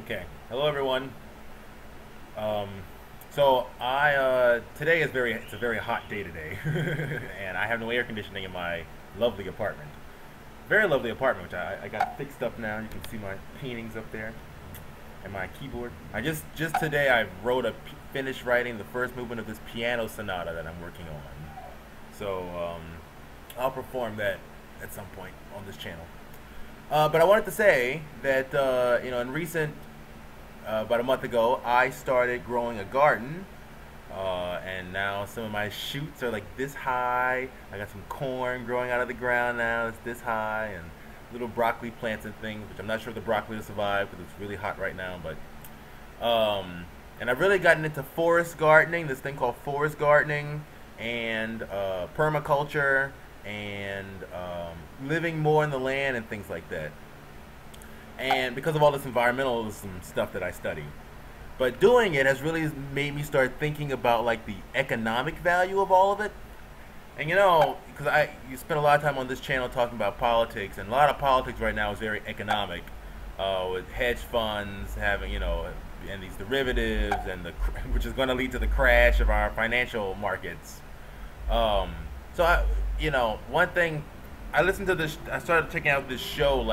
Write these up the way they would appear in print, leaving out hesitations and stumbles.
Okay. Hello, everyone. Um, so I today is it's a very hot day today, and I have no air conditioning in my lovely apartment. Very lovely apartment, which I got fixed up now. You can see my paintings up there and my keyboard. I just today I finished writing the first movement of this piano sonata that I'm working on. So I'll perform that at some point on this channel. But I wanted to say that in recent about a month ago, I started growing a garden, and now some of my shoots are like this high. I got some corn growing out of the ground now. It's this high, and little broccoli plants and things, which I'm not sure if the broccoli will survive because it's really hot right now. And I've really gotten into forest gardening, this thing called forest gardening, and permaculture, and living more in the land and things like that, and because of all this environmentalism stuff that I study. But doing it has really made me start thinking about like the economic value of all of it. And because I you spend a lot of time on this channel talking about politics, and a lot of politics right now is very economic, with hedge funds having and these derivatives and which is going to lead to the crash of our financial markets. Um, so one thing I listened to this. I started checking out this show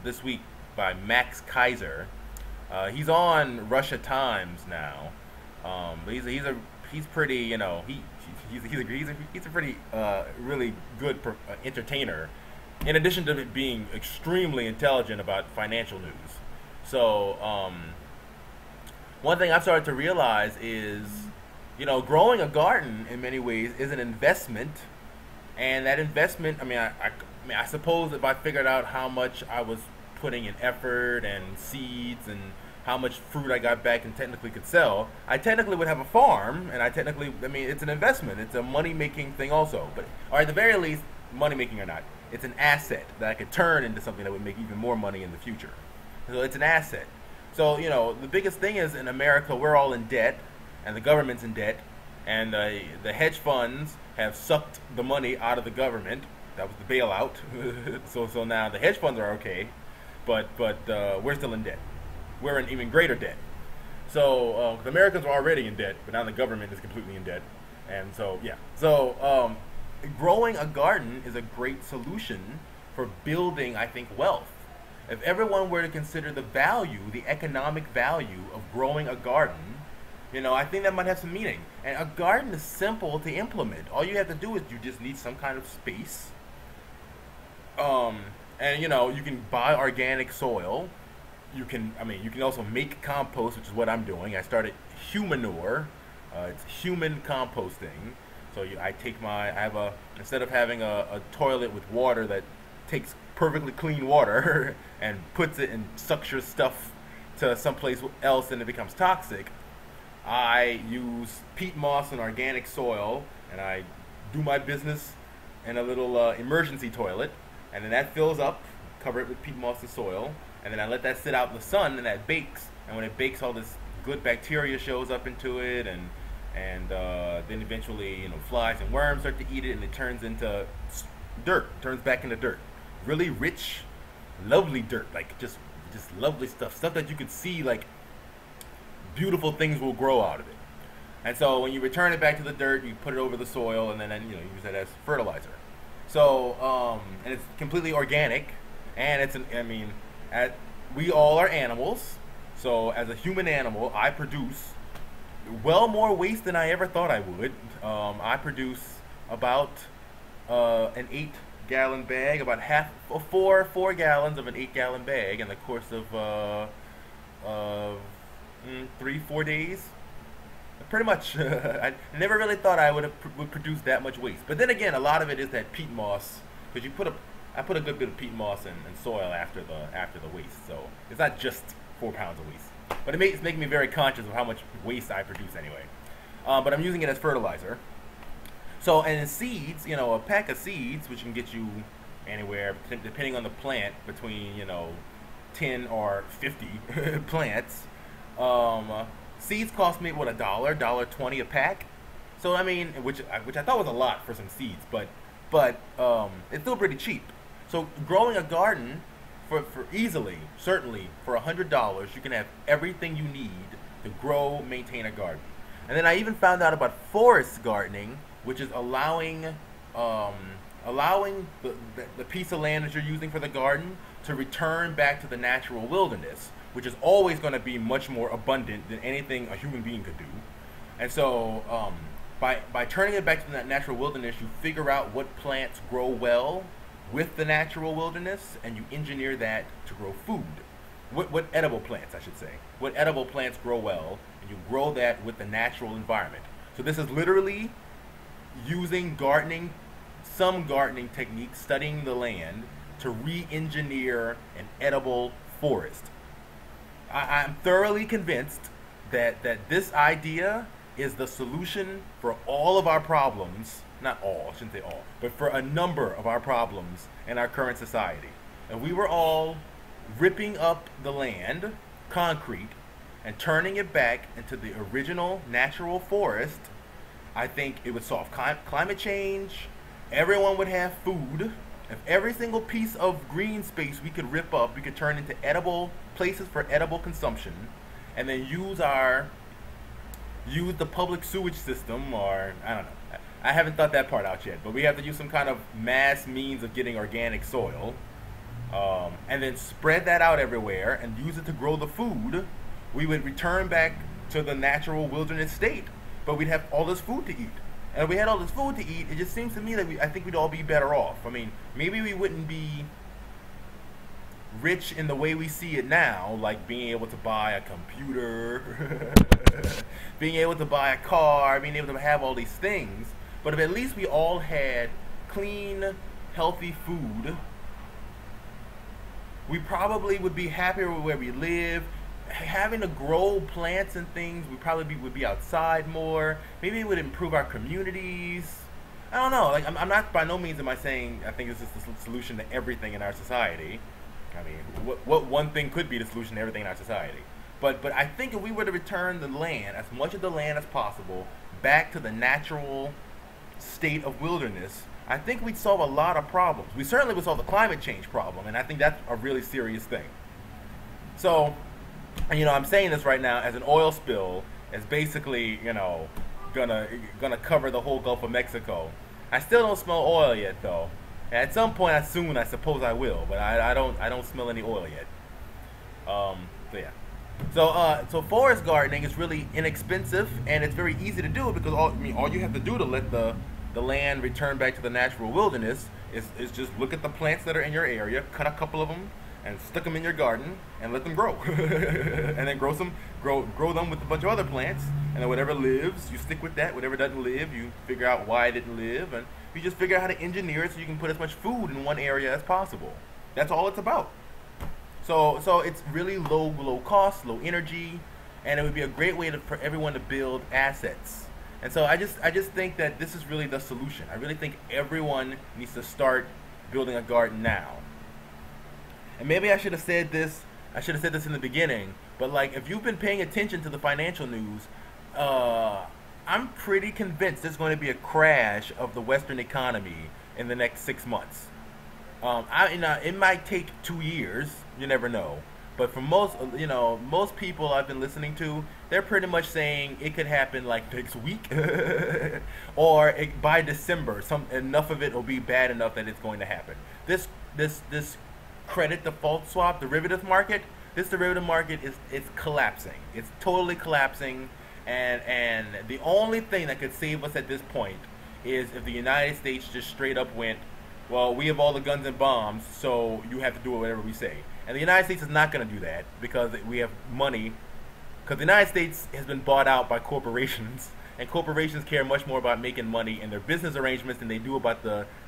this week by Max Kaiser. He's on Russia Times now. But he's pretty he's a pretty really good entertainer. In addition to being extremely intelligent about financial news. So one thing I've started to realize is growing a garden in many ways is an investment, and that investment, I suppose if I figured out how much I was putting in effort and seeds and how much fruit I got back and technically could sell, I technically would have a farm, and it's an investment. It's a money-making thing also. But, or at the very least, money-making or not, it's an asset that I could turn into something that would make even more money in the future. So it's an asset. So, the biggest thing is in America, we're all in debt, and the government's in debt, and the hedge funds have sucked the money out of the government. That was the bailout. So now the hedge funds are okay, but we're still in debt. We're in even greater debt. So the Americans are already in debt, but now the government is completely in debt, and so yeah. So growing a garden is a great solution for building, I think, wealth. If everyone were to consider the economic value of growing a garden, I think that might have some meaning. And a garden is simple to implement. All you have to do is you just need some kind of space. And you can buy organic soil. You can also make compost, which is what I'm doing. I started humanure. It's human composting. So instead of having a toilet with water that takes perfectly clean water and puts it and sucks your stuff to someplace else and it becomes toxic, I use peat moss and organic soil, and I do my business in a little emergency toilet, and then that fills up, cover it with peat moss and soil, and then I let that sit out in the sun, and that bakes. And when it bakes, all this good bacteria shows up into it, and then eventually, flies and worms start to eat it, and it turns into dirt. Turns back into dirt. Really rich, lovely dirt, like just lovely stuff that you could see like beautiful things will grow out of it. And so when you return it back to the dirt, you put it over the soil, and then use that as fertilizer. So and it's completely organic, and we all are animals. So as a human animal, I produce well more waste than I ever thought I would. I produce about an 8-gallon bag, about half, 4 gallons of an 8-gallon bag in the course of 3-4 days. Pretty much. I never really thought I would produce that much waste. But then again, a lot of it is that peat moss, because I put a good bit of peat moss and soil after the waste. So it's not just 4 pounds of waste, but it's making me very conscious of how much waste I produce anyway. But I'm using it as fertilizer. So, and in seeds, a pack of seeds, which can get you anywhere, depending on the plant, between 10 or 50 plants. Seeds cost me what, $1.20 a pack. So which I thought was a lot for some seeds, but it's still pretty cheap. So growing a garden for easily, certainly for $100, you can have everything you need to grow, maintain a garden. And then I even found out about forest gardening, which is um, allowing the piece of land that you're using for the garden to return back to the natural wilderness, which is always going to be much more abundant than anything a human being could do. And so, by turning it back to that natural wilderness, you figure out what plants grow well with the natural wilderness, and you engineer that to grow food. What edible plants, I should say. What edible plants grow well, and you grow that with the natural environment. So this is literally using some gardening techniques, studying the land to re-engineer an edible forest. I'm thoroughly convinced that this idea is the solution for all of our problems. Not all, I shouldn't say all, but for a number of our problems in our current society. And we were all ripping up the land, concrete, and turning it back into the original natural forest. I think it would solve climate change. Everyone would have food. If every single piece of green space we could rip up, we could turn into edible places for edible consumption, and then use the public sewage system, or I don't know. I haven't thought that part out yet, but we have to use some kind of mass means of getting organic soil, and then spread that out everywhere and use it to grow the food. We would return back to the natural wilderness state, but we'd have all this food to eat. And if we had all this food to eat, it just seems to me that I think we'd all be better off. I mean, maybe we wouldn't be rich in the way we see it now, like being able to buy a computer, being able to buy a car, being able to have all these things. But if at least we all had clean, healthy food, we probably would be happier with where we live. Having to grow plants and things, we probably would be outside more. Maybe it would improve our communities. I don't know. Like, I'm not, by no means am I saying I think this is the solution to everything in our society. I mean, what one thing could be the solution to everything in our society? But I think if we were to return the land, as much of the land as possible, back to the natural state of wilderness, I think we'd solve a lot of problems. We certainly would solve the climate change problem, and I think that's a really serious thing. So, and, I'm saying this right now as an oil spill is basically, gonna cover the whole Gulf of Mexico. I still don't smell oil yet, though. And at some point, soon, I suppose I will, but I don't smell any oil yet. So yeah. So forest gardening is really inexpensive, and it's very easy to do because all you have to do to let the land return back to the natural wilderness is just look at the plants that are in your area, cut a couple of them, and stick them in your garden and let them grow. And then grow them with a bunch of other plants, and then whatever lives, you stick with that. Whatever doesn't live, you figure out why it didn't live, and you just figure out how to engineer it so you can put as much food in one area as possible. That's all it's about. So it's really low cost, low energy, and it would be a great way for everyone to build assets. And so I just think that this is really the solution. I really think everyone needs to start building a garden now. And maybe I should have said this in the beginning, but like, if you've been paying attention to the financial news, I'm pretty convinced there's going to be a crash of the Western economy in the next 6 months. It might take 2 years. You never know. But for most people I've been listening to, they're pretty much saying it could happen like next week, or by December. Enough of it will be bad enough that it's going to happen. This credit default swap derivative market. This derivative market is collapsing. It's totally collapsing, and the only thing that could save us at this point is if the United States just straight up went, well, we have all the guns and bombs, so you have to do whatever we say. And the United States is not going to do that because we have money. Because the United States has been bought out by corporations, and corporations care much more about making money in their business arrangements than they do about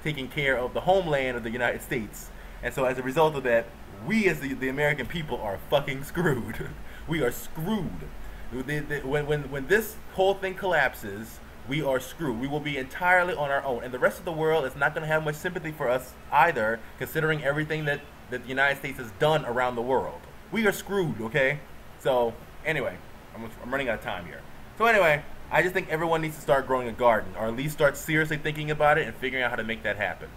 taking care of the homeland of the United States. And so as a result of that, we as the American people are fucking screwed. We are screwed. When this whole thing collapses, we are screwed. We will be entirely on our own. And the rest of the world is not going to have much sympathy for us either, considering everything that the United States has done around the world. We are screwed, okay? So, anyway, I'm running out of time here. So anyway, I just think everyone needs to start growing a garden, or at least start seriously thinking about it and figuring out how to make that happen.